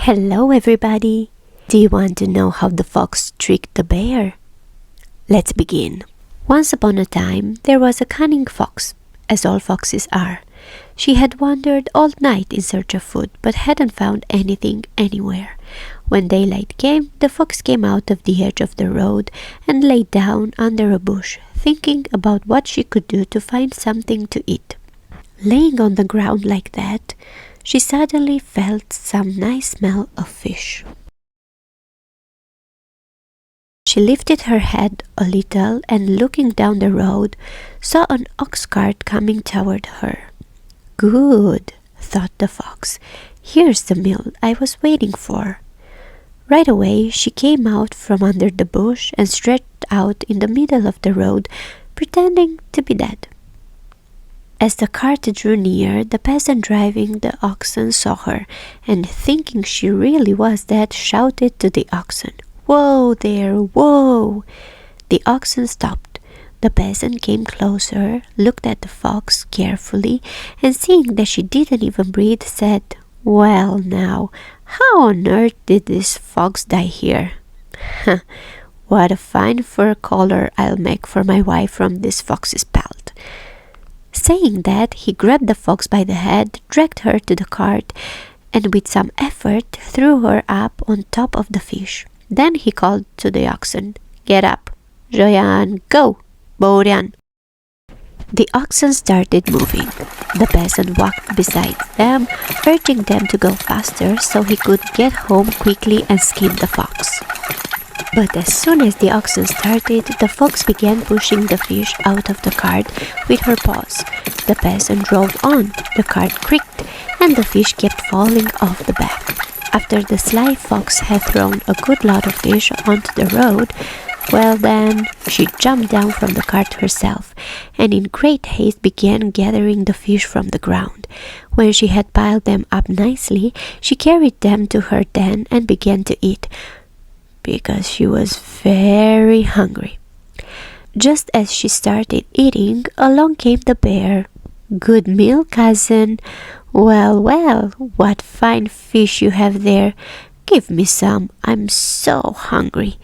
Hello everybody! Do you want to know how the fox tricked the bear? Let's begin. Once upon a time there was a cunning fox, as all foxes are. She had wandered all night in search of food, but hadn't found anything anywhere. When daylight came, the fox came out of the edge of the road and lay down under a bush, thinking about what she could do to find something to eat. Laying on the ground like that, she suddenly felt some nice smell of fish. She lifted her head a little and, looking down the road, saw an ox cart coming toward her. "Good," thought the fox. "Here's the meal I was waiting for." Right away she came out from under the bush and stretched out in the middle of the road, pretending to be dead. As the cart drew near, the peasant driving the oxen saw her, and thinking she really was dead, shouted to the oxen, "Whoa there, whoa!" The oxen stopped. The peasant came closer, looked at the fox carefully, and seeing that she didn't even breathe, said, "Well now, how on earth did this fox die here? What a fine fur collar I'll make for my wife from this fox's pelt." Saying that, he grabbed the fox by the head, dragged her to the cart, and with some effort threw her up on top of the fish. Then he called to the oxen, "Get up, Joyan, go, Borian." The oxen started moving. The peasant walked beside them, urging them to go faster so he could get home quickly and skin the fox. But as soon as the oxen started, the fox began pushing the fish out of the cart with her paws. The peasant drove on, the cart creaked, and the fish kept falling off the back. After the sly fox had thrown a good lot of fish onto the road, well then, she jumped down from the cart herself, and in great haste began gathering the fish from the ground. When she had piled them up nicely, she carried them to her den and began to eat, because she was very hungry. Just as she started eating, along came the bear. "Good meal, cousin. Well, well, what fine fish you have there. Give me some, I'm so hungry."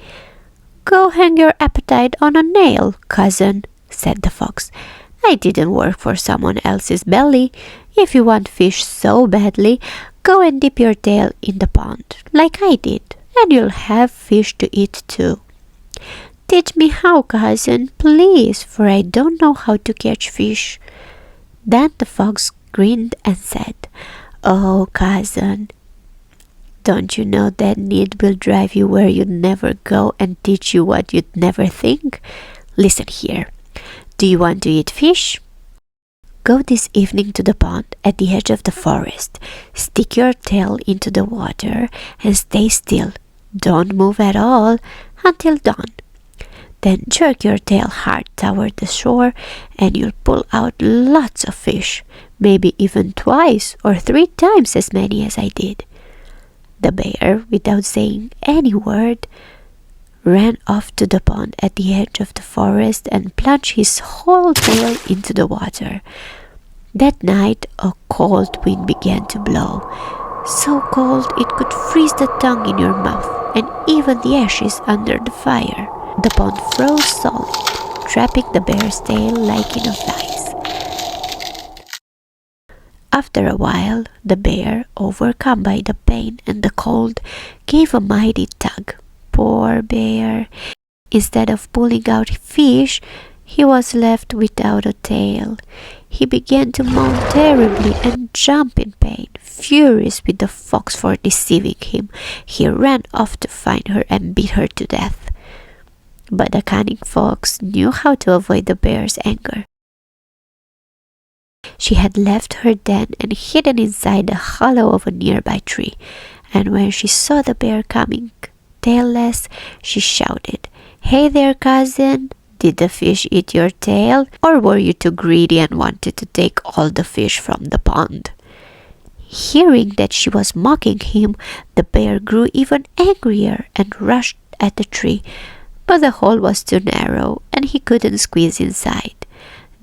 "Go hang your appetite on a nail, cousin," said the fox. "I didn't work for someone else's belly. If you want fish so badly, go and dip your tail in the pond, like I did, and you'll have fish to eat too." "Teach me how, cousin, please, for I don't know how to catch fish." Then the fox grinned and said, "Oh, cousin, don't you know that need will drive you where you'd never go and teach you what you'd never think? Listen here. Do you want to eat fish? Go this evening to the pond at the edge of the forest. Stick your tail into the water and stay still. Don't move at all until dawn. Then jerk your tail hard toward the shore and you'll pull out lots of fish, maybe even 2 or 3 times as many as I did." The bear, without saying any word, ran off to the pond at the edge of the forest and plunged his whole tail into the water. That night a cold wind began to blow, so cold it could freeze the tongue in your mouth and even the ashes under the fire. The pond froze solid, trapping the bear's tail like in a vise. After a while, the bear, overcome by the pain and the cold, gave a mighty tug. Poor bear! Instead of pulling out fish, he was left without a tail. He began to moan terribly and jump in pain. Furious with the fox for deceiving him, he ran off to find her and beat her to death. But the cunning fox knew how to avoid the bear's anger. She had left her den and hidden inside the hollow of a nearby tree, and when she saw the bear coming tailless, she shouted, "Hey there, cousin! Did the fish eat your tail, or were you too greedy and wanted to take all the fish from the pond?" Hearing that she was mocking him, the bear grew even angrier and rushed at the tree, but the hole was too narrow and he couldn't squeeze inside.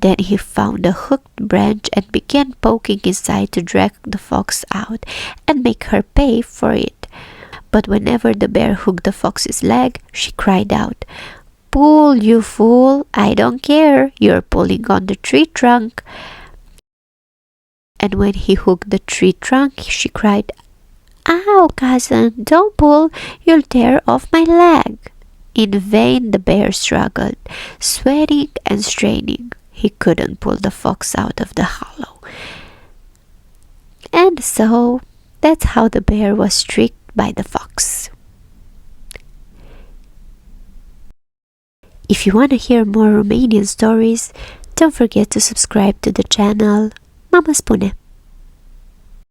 Then he found a hooked branch and began poking inside to drag the fox out and make her pay for it. But whenever the bear hooked the fox's leg, she cried out, "Pull, you fool! I don't care! You're pulling on the tree trunk!" And when he hooked the tree trunk, she cried, "Ow, cousin, don't pull! You'll tear off my leg!" In vain the bear struggled, sweating and straining. He couldn't pull the fox out of the hollow. And so, that's how the bear was tricked by the fox. If you want to hear more Romanian stories, don't forget to subscribe to the channel Mama Spune.